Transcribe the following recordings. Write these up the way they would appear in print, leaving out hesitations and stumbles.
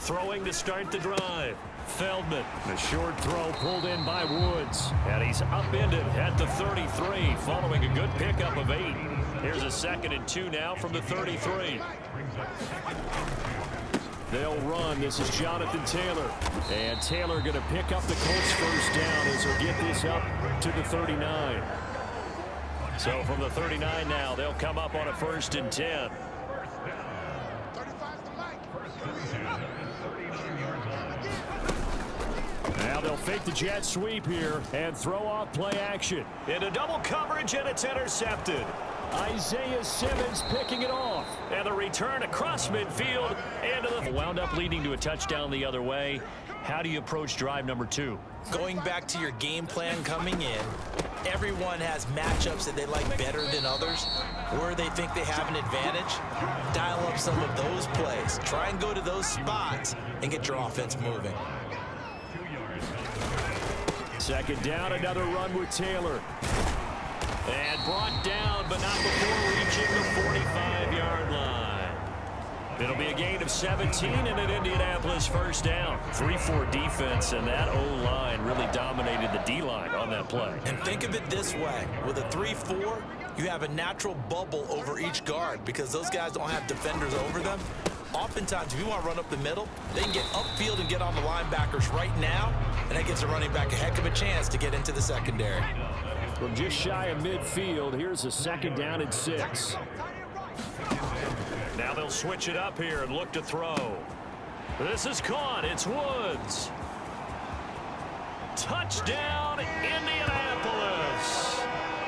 throwing to start the drive. Feldman, the short throw pulled in by Woods. And he's upended at the 33 following a good pickup of 8. Here's a 2nd and 2 now from the 33. They'll run. This is Jonathan Taylor. And Taylor going to pick up the Colts first down as he'll get this up to the 39. So from the 39 now, they'll come up on a 1st and 10. Now they'll fake the jet sweep here and throw off play action. Into double coverage, and it's intercepted. Isaiah Simmons picking it off. And the return across midfield. And wound up leading to a touchdown the other way. How do you approach drive number 2? Going back to your game plan coming in, everyone has matchups that they like better than others, where they think they have an advantage. Dial up some of those plays. Try and go to those spots and get your offense moving. 2nd down, another run with Taylor. And brought down, but not before reaching the 45-yard line. It'll be a gain of 17 and an Indianapolis 1st down. 3-4 defense, and that O-line really dominated the D-line on that play. And think of it this way. With a 3-4, you have a natural bubble over each guard because those guys don't have defenders over them. Oftentimes, if you want to run up the middle, they can get upfield and get on the linebackers right now, and that gives a running back a heck of a chance to get into the secondary. From just shy of midfield, here's a 2nd down and 6. Now they'll switch it up here and look to throw. This is caught. It's Woods. Touchdown, Indianapolis.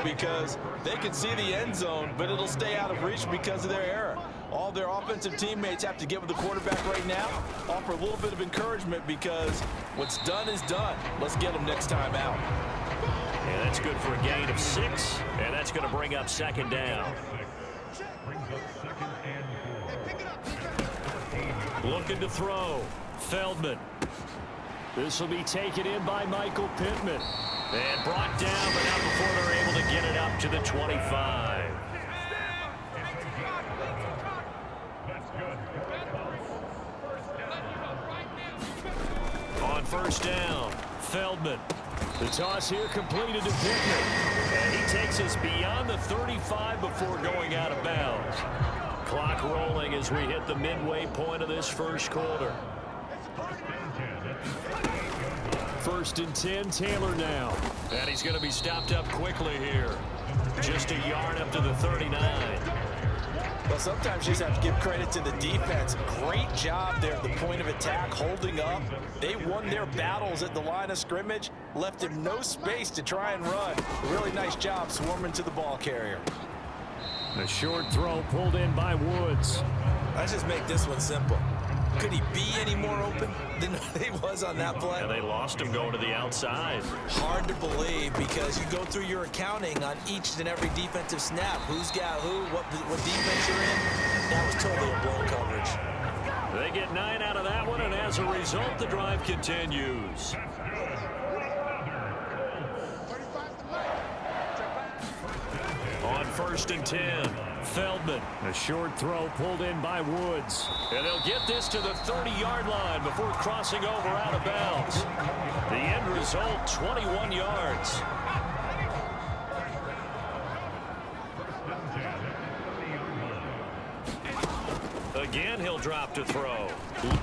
Because they can see the end zone, but it'll stay out of reach because of their error. All their offensive teammates have to get with the quarterback right now, offer a little bit of encouragement because what's done is done. Let's get them next time out. And that's good for a gain of 6, and that's going to bring up 2nd down. Looking to throw. Feldman. This will be taken in by Michael Pittman. And brought down, but not before they're able to get it up to the 25. On 1st down, Feldman. The toss here completed to Pittman. And he takes us beyond the 35 before going out of bounds. Clock rolling as we hit the midway point of this 1st quarter. 1st and 10, Taylor now. And he's going to be stopped up quickly here. Just a yard up to the 39. Well, sometimes you just have to give credit to the defense. Great job there at the point of attack, holding up. They won their battles at the line of scrimmage, left him no space to try and run. Really nice job swarming to the ball carrier. The short throw pulled in by Woods. Let's just make this one simple. Could he be any more open than he was on that play? And they lost him going to the outside. Hard to believe because you go through your accounting on each and every defensive snap. Who's got who, what defense you're in. That was totally a blown coverage. They get 9 out of that one, and as a result, the drive continues. On 1st and 10, Feldman. A short throw pulled in by Woods. And they'll get this to the 30-yard line before crossing over out of bounds. The end result, 21 yards. Again, he'll drop to throw.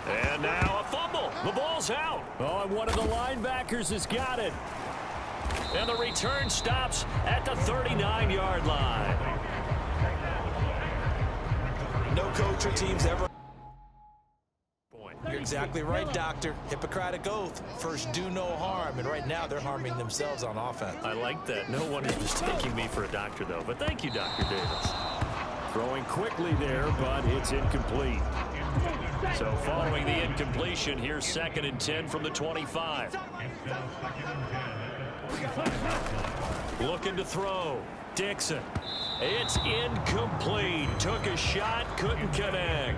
And now a fumble. The ball's out. Oh, and one of the linebackers has got it. And the return stops at the 39-yard line. No coach or team's ever. You're exactly right, Doctor. Hippocratic oath. First, do no harm. And right now, they're harming themselves on offense. I like that. No one is mistaking me for a doctor, though. But thank you, Dr. Davis. Throwing quickly there, but it's incomplete. So following the incompletion, here's 2nd and 10 from the 25. Looking to throw. Dixon. It's incomplete. Took a shot, couldn't connect.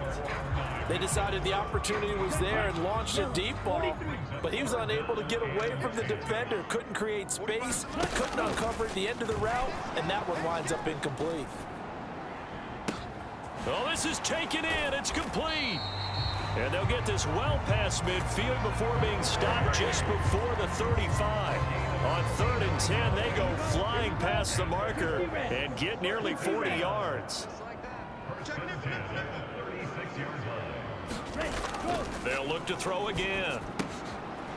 They decided the opportunity was there and launched a deep ball, but he was unable to get away from the defender. Couldn't create space, couldn't uncover at the end of the route, and that one winds up incomplete. Oh, this is taken in. It's complete. And they'll get this well past midfield before being stopped just before the 35. On 3rd and 10, they go flying past the marker and get nearly 40 yards. They'll look to throw again.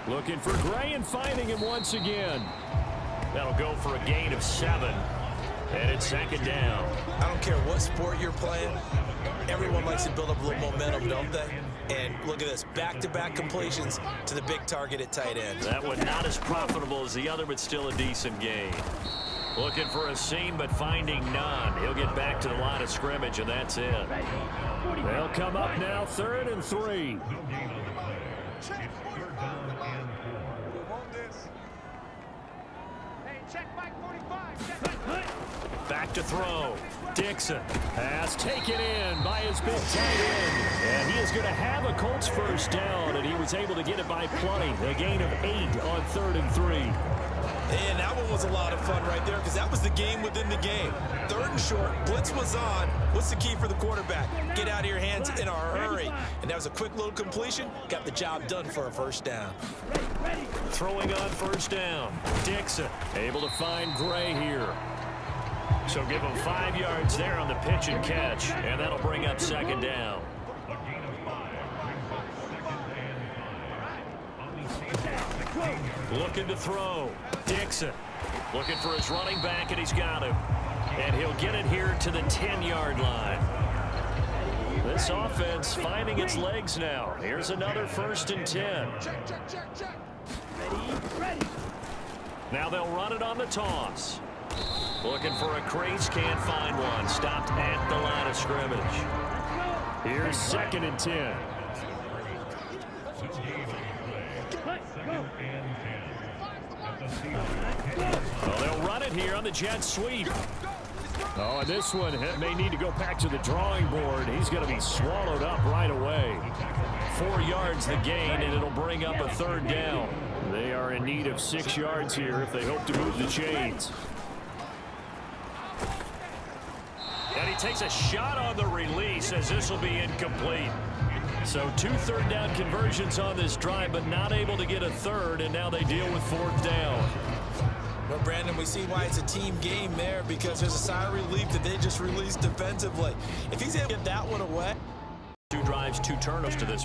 Looking for Gray and finding him once again. That'll go for a gain of 7. And it's 2nd down. I don't care what sport you're playing. Everyone likes to build up a little momentum, don't they? And look at this, back-to-back completions to the big target at tight end. That one not as profitable as the other, but still a decent gain. Looking for a seam, but finding none. He'll get back to the line of scrimmage, and that's it. They'll come up now, 3rd and 3. Back to throw. Dixon. Pass taken in by his big tight end. And he is going to have a Colts first down, and he was able to get it by plenty. A gain of 8 on 3rd and 3. And that one was a lot of fun right there because that was the game within the game. 3rd and short, blitz was on. What's the key for the quarterback? Get out of your hands in a hurry. And that was a quick little completion. Got the job done for a first down. Throwing on 1st down. Dixon able to find Gray here. So give him 5 yards there on the pitch and catch. And that'll bring up 2nd down. Looking to throw. Dixon looking for his running back, and he's got him. And he'll get it here to the 10-yard line. This offense finding its legs now. Here's another 1st and 10. Now they'll run it on the toss. Looking for a crease, can't find one. Stopped at the line of scrimmage. Here's 2nd and 10. Well, they'll run it here on the jet sweep. Oh, and this one may need to go back to the drawing board. He's going to be swallowed up right away. 4 yards the gain, and it'll bring up a 3rd down. They are in need of 6 yards here if they hope to move the chains. And he takes a shot on the release as this will be incomplete. So 2 3rd down conversions on this drive, but not able to get a 3rd, and now they deal with 4th down. Well, Brandon, we see why it's a team game there because there's a sigh of relief that they just released defensively. If he's able to get that one away. 2 drives, 2 turnovers to this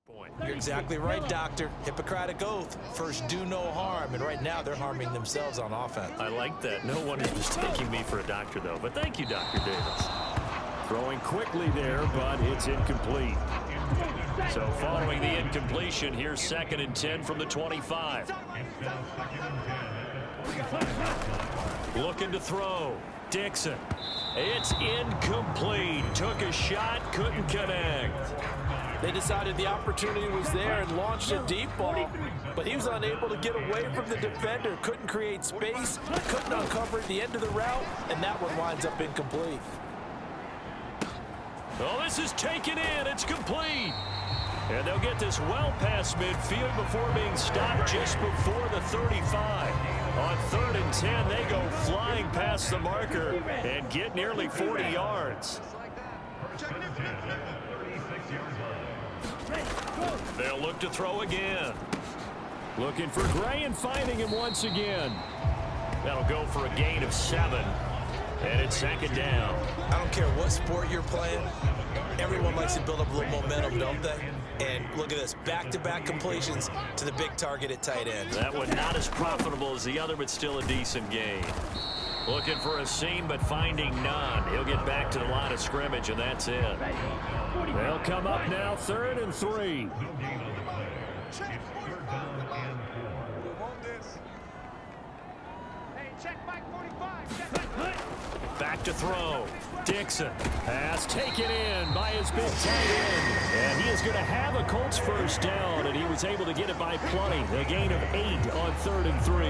point. You're exactly right, Doctor. Hippocratic oath. First, do no harm. And right now, they're harming themselves on offense. I like that. No one is mistaking me for a doctor, though. But thank you, Dr. Davis. Throwing quickly there, but it's incomplete. So following the incompletion, here's 2nd and 10 from the 25. Looking to throw. Dixon. It's incomplete. Took a shot, couldn't connect. They decided the opportunity was there and launched a deep ball, but he was unable to get away from the defender. Couldn't create space, couldn't uncover at the end of the route, and that one winds up incomplete. Oh, this is taken in. It's complete. And they'll get this well past midfield before being stopped just before the 35. On 3rd and 10, they go flying past the marker and get nearly 40 yards. They'll look to throw again. Looking for Gray and finding him once again. That'll go for a gain of 7. And it's 2nd down. I don't care what sport you're playing. Everyone likes to build up a little momentum, don't they? And look at this, back-to-back completions to the big target at tight end. That one not as profitable as the other, but still a decent gain. Looking for a seam, but finding none. He'll get back to the line of scrimmage, and that's it. They'll come up now, 3rd and 3. Back to throw. Dixon. Pass taken in by his big tight end. And he is going to have a Colts first down, and he was able to get it by plenty. A gain of 8 on 3rd and 3.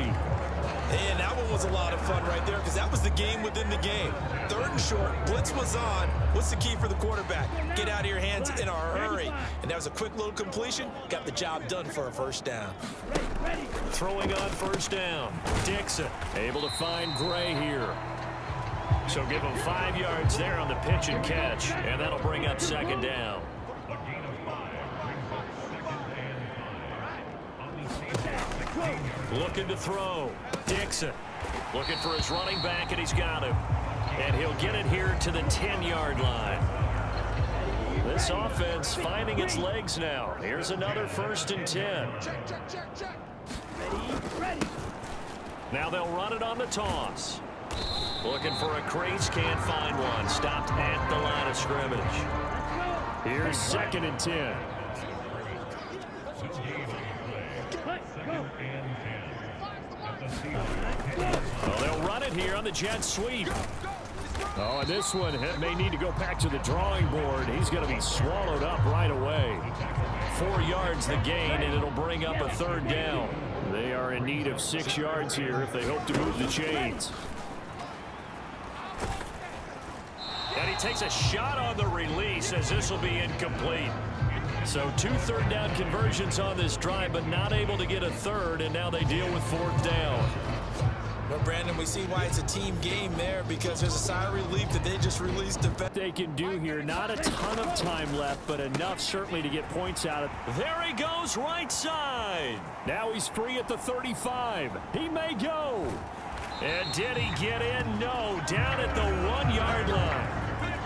And that one was a lot of fun right there because that was the game within the game. 3rd and short, blitz was on. What's the key for the quarterback? Get out of your hands in a hurry. And that was a quick little completion. Got the job done for a first down. Throwing on 1st down. Dixon able to find Gray here. So give him 5 yards there on the pitch and catch, and that'll bring up second down. Looking to throw. Dixon looking for his running back, and he's got him. And he'll get it here to the 10-yard line. This offense finding its legs now. Here's another 1st and 10. Now they'll run it on the toss. Looking for a crease, can't find one. Stopped at the line of scrimmage. Here's 2nd and 10. Well, they'll run it here on the jet sweep. Oh, and this one may need to go back to the drawing board. He's going to be swallowed up right away. 4 yards the gain, and it'll bring up a 3rd down. They are in need of 6 yards here if they hope to move the chains. And he takes a shot on the release as this will be incomplete. So 2 third-down conversions on this drive, but not able to get a 3rd, and now they deal with 4th down. Well, Brandon, we see why it's a team game there, because there's a sigh of relief that they just released the they can do here. Not a ton of time left, but enough certainly to get points out of. There he goes, right side. Now he's free at the 35. He may go. And did he get in? No, down at the 1-yard line.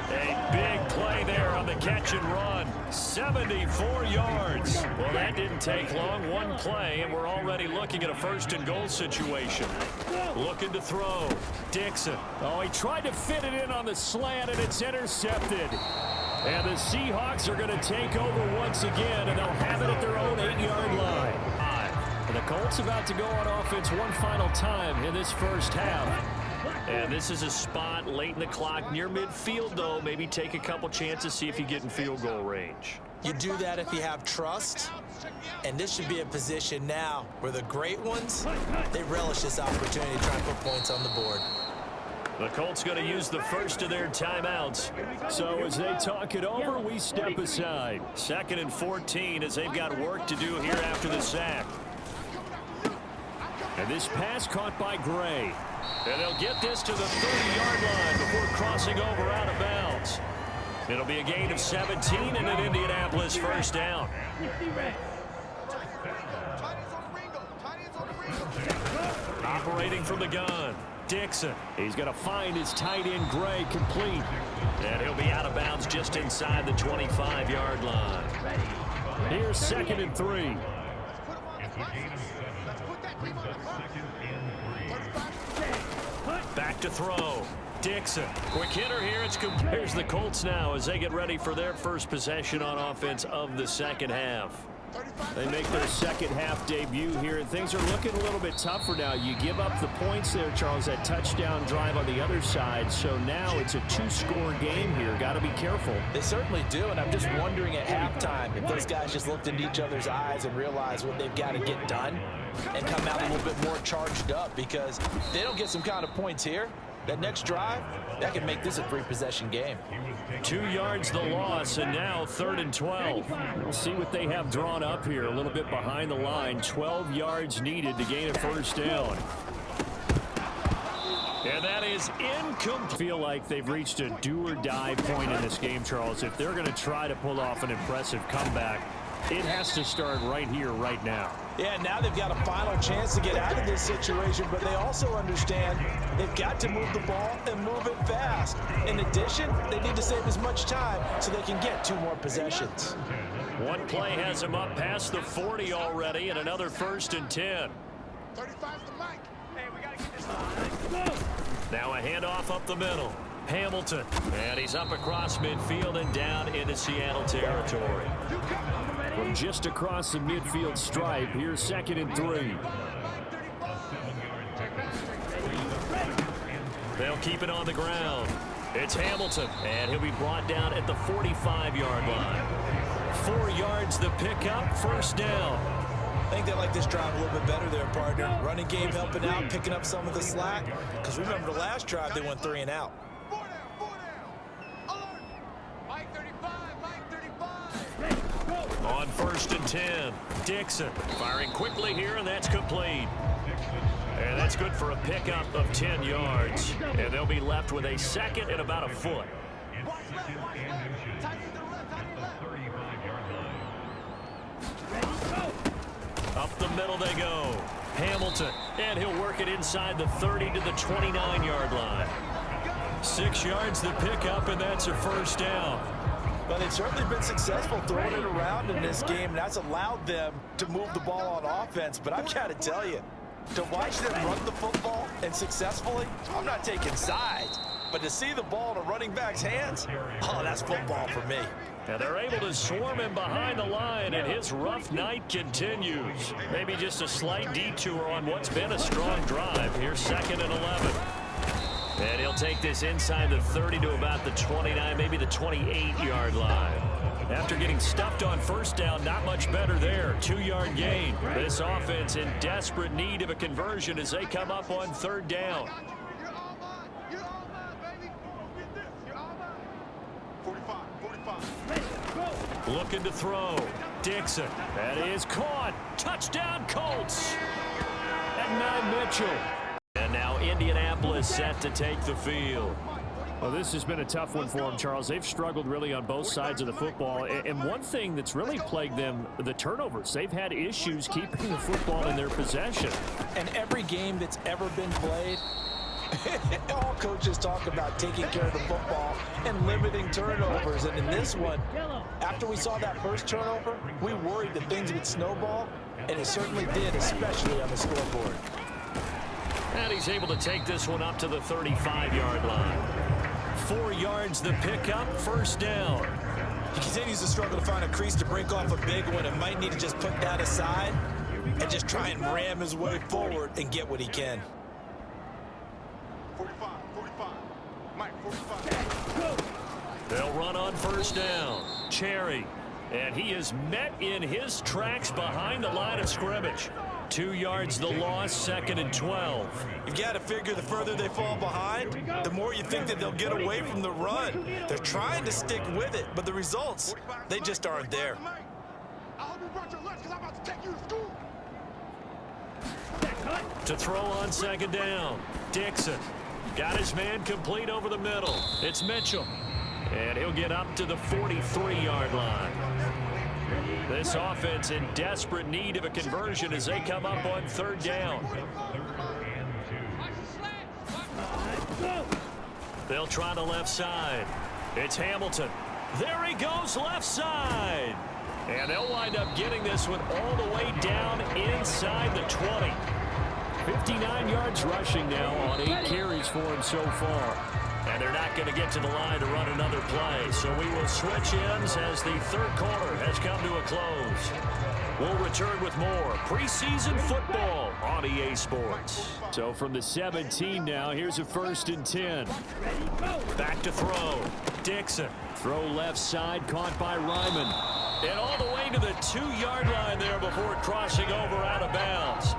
A big play there on the catch and run. 74 yards. Well, that didn't take long. 1 play, and we're already looking at a 1st and goal situation. Looking to throw. Dixon. Oh, he tried to fit it in on the slant, and it's intercepted. And the Seahawks are going to take over once again, and they'll have it at their own 8-yard line. And the Colts about to go on offense one final time in this first half. And this is a spot late in the clock near midfield, though. Maybe take a couple chances, see if you get in field goal range. You do that if you have trust. And this should be a position now where the great ones, they relish this opportunity to try and put points on the board. The Colts going to use the first of their timeouts. So as they talk it over, we step aside. 2nd and 14 as they've got work to do here after the sack. And this pass caught by Gray. And they'll get this to the 30-yard line before crossing over out of bounds. It'll be a gain of 17 and an Indianapolis 1st down. Operating from the gun, Dixon. He's going to find his tight end, Gray, complete. And he'll be out of bounds just inside the 25-yard line. Here's 2nd and 3. Back to throw. Dixon. Quick hitter here. Here's the Colts now as they get ready for their first possession on offense of the second half. They make their second half debut here, and things are looking a little bit tougher now. You give up the points there, Charles, that touchdown drive on the other side. So now it's a 2-score game here. Got to be careful. They certainly do, and I'm just wondering at halftime if those guys just looked into each other's eyes and realized what they've got to get done and come out a little bit more charged up, because if they don't get some kind of points here, that next drive, that can make this a 3-possession game. 2 yards the loss, and now 3rd and 12. We'll see what they have drawn up here. A little bit behind the line. 12 yards needed to gain a 1st down. And that is incomplete. Feel like they've reached a do-or-die point in this game, Charles. If they're going to try to pull off an impressive comeback, it has to start right here, right now. Yeah, now they've got a final chance to get out of this situation, but they also understand they've got to move the ball and move it fast. In addition, they need to save as much time so they can get 2 more possessions. One play has him up past the 40 already, and another 1st and 10. 35's the mic. Hey, we got to get this. Now a handoff up the middle. Hamilton, and he's up across midfield and down into Seattle territory. From just across the midfield stripe, here's 2nd and 3. They'll keep it on the ground. It's Hamilton, and he'll be brought down at the 45-yard line. 4 yards the pickup, 1st down. I think they like this drive a little bit better there, partner. Running game helping out, picking up some of the slack. Because remember the last drive, they went 3 and out. 4 down. Alert. Mike 35, Mike 35. On 1st and 10, Dixon firing quickly here, and that's complete. And that's good for a pickup of 10 yards. And they'll be left with a second and about a foot. Up the middle they go. Hamilton, and he'll work it inside the 30 to the 29-yard line. 6 yards the pickup, and that's a first down. But they've certainly been successful throwing it around in this game, and that's allowed them to move the ball on offense. But I've got to tell you, to watch them run the football and successfully, I'm not taking sides, but to see the ball in a running back's hands, oh, that's football for me. And they're able to swarm him behind the line, and his rough night continues. Maybe just a slight detour on what's been a strong drive. Here's 2nd and 11. And he'll take this inside the 30 to about the 29, maybe the 28-yard line. After getting stuffed on first down, not much better there. 2-yard gain. This offense in desperate need of a conversion as they come up on 3rd down. You're all mine. You're all mine, baby. Go get this. You're all mine. 45. Looking to throw. Dixon. That is caught. Touchdown, Colts. And 9 Mitchell. And now Indianapolis set to take the field. Well, this has been a tough one for them, Charles. They've struggled really on both sides of the football. And one thing that's really plagued them, the turnovers. They've had issues keeping the football in their possession. And every game that's ever been played, all coaches talk about taking care of the football and limiting turnovers. And in this one, after we saw that first turnover, we worried that things would snowball, and it certainly did, especially on the scoreboard. And he's able to take this one up to the 35-yard line. 4 yards the pickup, first down. He continues to struggle to find a crease to break off a big one and might need to just put that aside and just try and ram his way forward and get what he can. 45. Mike, 45. They'll run on first down. Cherry. And he is met in his tracks behind the line of scrimmage. 2 yards the loss, 2nd and 12. You've got to figure the further they fall behind, the more you think that they'll get away from the run. They're trying to stick with it, but the results, they just aren't there. I hope you brought your lunch because I'm about to take you to school. To throw on 2nd down. Dixon. Got his man complete over the middle. It's Mitchell. And he'll get up to the 43-yard line. This offense in desperate need of a conversion as they come up on 3rd down. They'll try the left side. It's Hamilton. There he goes, left side. And they'll wind up getting this one all the way down inside the 20. 59 yards rushing now on 8 carries for him so far. And they're not going to get to the line to run another play. So we will switch ends as the 3rd quarter has come to a close. We'll return with more preseason football on EA Sports. So from the 17 now, here's a 1st and 10. Back to throw. Dixon. Throw left side, caught by Ryman. And all the way to the 2-yard line there before crossing over out of bounds.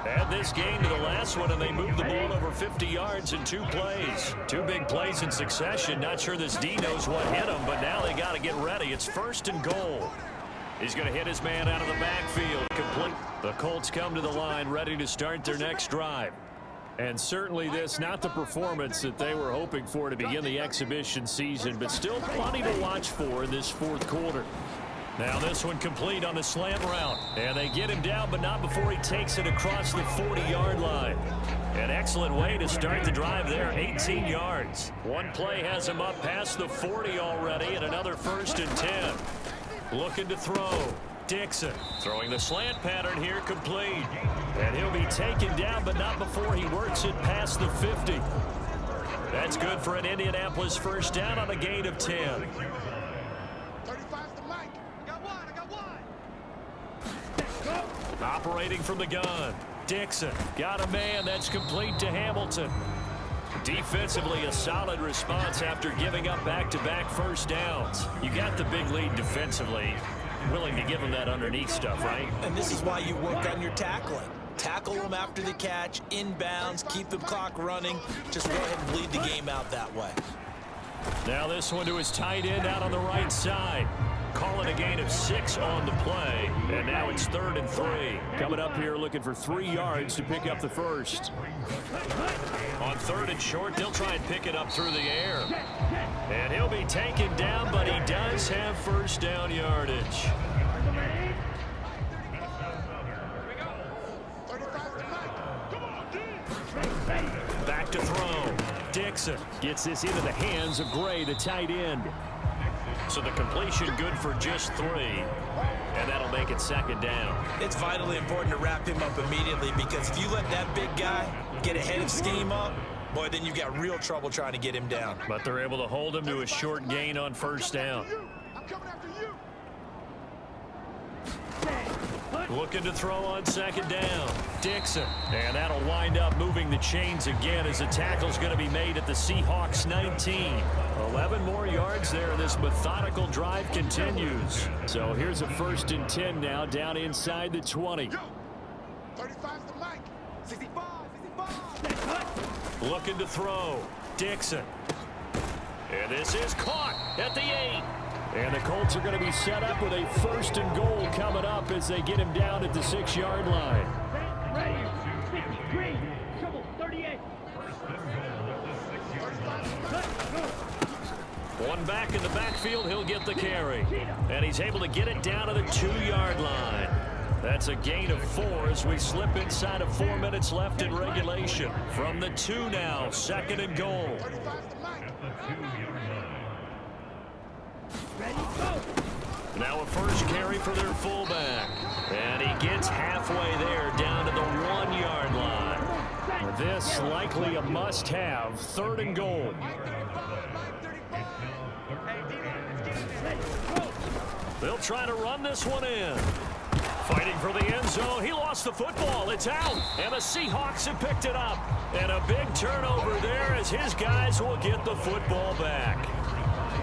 Add this game to the last one, and they moved the ball over 50 yards in 2 plays. 2 big plays in succession. Not sure this D knows what hit him, but now they got to get ready. It's 1st and goal. He's going to hit his man out of the backfield. Complete. The Colts come to the line, ready to start their next drive. And certainly this, not the performance that they were hoping for to begin the exhibition season, but still plenty to watch for in this 4th quarter. Now this one complete on the slant route. And they get him down, but not before he takes it across the 40-yard line. An excellent way to start the drive there, 18 yards. One play has him up past the 40 already, and another 1st and 10. Looking to throw. Dixon throwing the slant pattern here, complete. And he'll be taken down, but not before he works it past the 50. That's good for an Indianapolis first down on a gain of 10. 35's the Mike. I got one. Operating from the gun. Dixon got a man. That's complete to Hamilton. Defensively, a solid response after giving up back-to-back first downs. You got the big lead defensively. Willing to give them that underneath stuff, right? And this is why you work on your tackling. Tackle them after the catch, inbounds, keep the clock running. Just go ahead and bleed the game out that way. Now this one to his tight end out on the right side. Calling a gain of 6 on the play. And now it's 3rd and 3. Coming up here looking for 3 yards to pick up the first. On 3rd and short, they'll try and pick it up through the air. And he'll be taken down, but he does have first down yardage. Back to throw. Dixon gets this into the hands of Gray, the tight end. So the completion good for just 3. And that'll make it 2nd down. It's vitally important to wrap him up immediately because if you let that big guy get ahead of scheme up, boy, then you've got real trouble trying to get him down. But they're able to hold him to a short gain on first down. I'm coming after you. Looking to throw on 2nd down. Dixon. And that'll wind up moving the chains again as the tackle's going to be made at the Seahawks 19. 11 more yards there. This methodical drive continues. So here's a 1st and 10 now down inside the 20. 35's the mic. 65, 65. Looking to throw. Dixon. And this is caught at the 8. And the Colts are going to be set up with a 1st and goal coming up as they get him down at the 6-yard line. Ready, 63, trouble, 38. One back in the backfield, he'll get the carry. And he's able to get it down to the 2-yard line. That's a gain of 4 as we slip inside of 4 minutes left in regulation. From the 2 now, 2nd and goal. 35's the mic. Ready, go. Now a first carry for their fullback. And he gets halfway there down to the 1-yard line. This likely a must-have, 3rd and goal. They'll try to run this one in. Fighting for the end zone. He lost the football. It's out. And the Seahawks have picked it up. And a big turnover there as his guys will get the football back.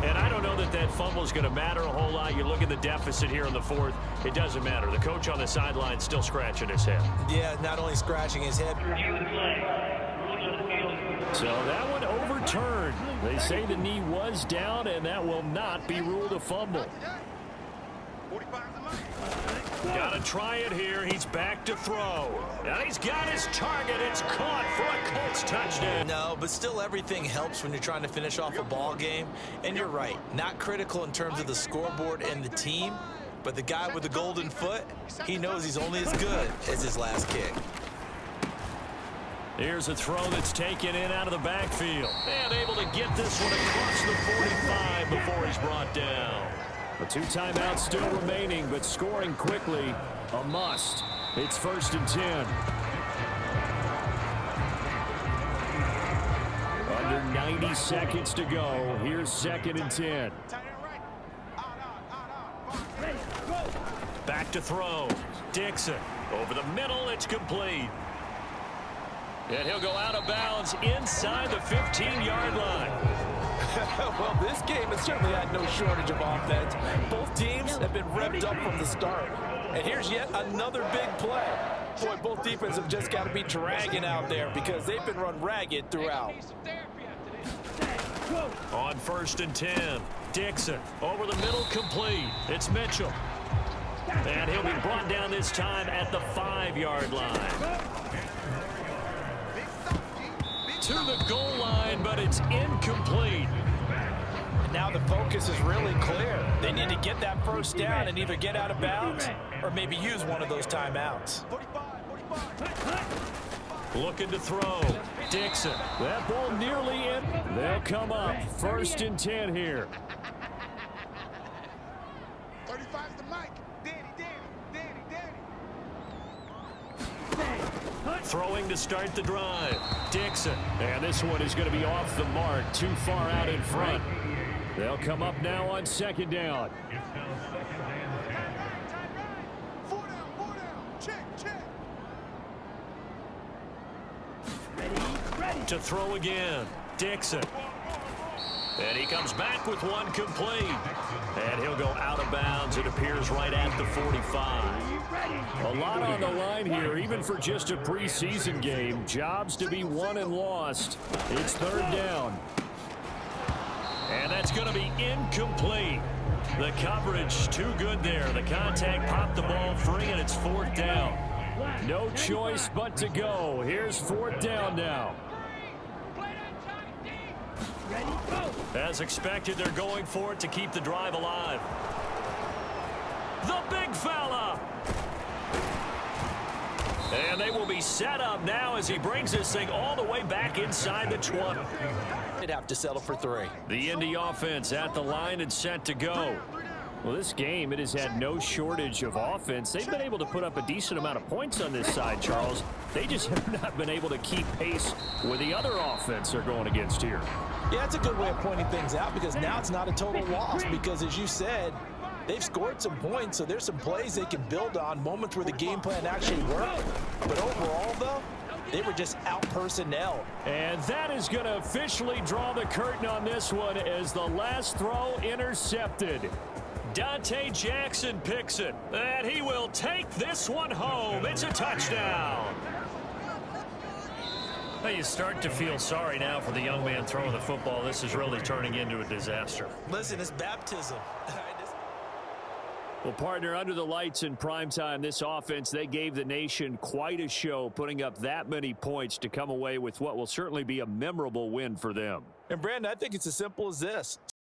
And I don't know that that fumble is going to matter a whole lot. You look at the deficit here in the 4th. It doesn't matter. The coach on the sideline still scratching his head. Yeah, not only scratching his head. So that one overturned. They say the knee was down, and that will not be ruled a fumble. 45's the mic. Got to try it here. He's back to throw. And he's got his target. It's caught for a Colts touchdown. No, but still everything helps when you're trying to finish off a ball game. And you're right, not critical in terms of the scoreboard and the team, but the guy with the golden foot, he knows he's only as good as his last kick. Here's a throw that's taken in out of the backfield. And able to get this one across the 45 before he's brought down. The 2 timeouts still remaining, but scoring quickly, a must. It's 1st and 10. Under 90 seconds to go. Here's 2nd and 10. Back to throw. Dixon. Over the middle, it's complete. And he'll go out of bounds inside the 15-yard line. Well, this game has certainly had no shortage of offense. Both teams have been revved up from the start. And here's yet another big play. Boy, both defenses have just got to be dragging out there because they've been run ragged throughout. On 1st and 10, Dixon over the middle, complete. It's Mitchell. And he'll be brought down this time at the 5-yard line. To the goal line, but it's incomplete. And now the focus is really clear. They need to get that first down and either get out of bounds or maybe use one of those timeouts. 45. Looking to throw. Dixon. That ball nearly in. They'll come up. 1st and 10 here. 35's the mic. Danny. Throwing to start the drive. Dixon. And this one is going to be off the mark. Too far out in front. They'll come up now on 2nd down. 4 down. Check. Ready. To throw again. Dixon. And he comes back with one complete. And he'll go out of bounds. It appears right at the 45. A lot on the line here, even for just a preseason game. Jobs to be won and lost. It's 3rd down. And And that's going to be incomplete. The coverage too good there. The contact popped the ball free, and it's 4th down. No choice but to go. Here's 4th down now. Ready, go. As expected, they're going for it to keep the drive alive. The big fella. And they will be set up now as he brings this thing all the way back inside the 20. They'd have to settle for 3. The Indy offense at the line and set to go. Well, this game, it has had no shortage of offense. They've been able to put up a decent amount of points on this side, Charles. They just have not been able to keep pace with the other offense they're going against here. Yeah, that's a good way of pointing things out because now it's not a total loss because, as you said, they've scored some points, so there's some plays they can build on, moments where the game plan actually worked. But overall, though, they were just out-personnel. And that is going to officially draw the curtain on this one as the last throw intercepted. Dante Jackson picks it, and he will take this one home. It's a touchdown. Well, you start to feel sorry now for the young man throwing the football. This is really turning into a disaster. Listen, it's baptism. Well, partner, under the lights in primetime, this offense, they gave the nation quite a show, putting up that many points to come away with what will certainly be a memorable win for them. And, Brandon, I think it's as simple as this.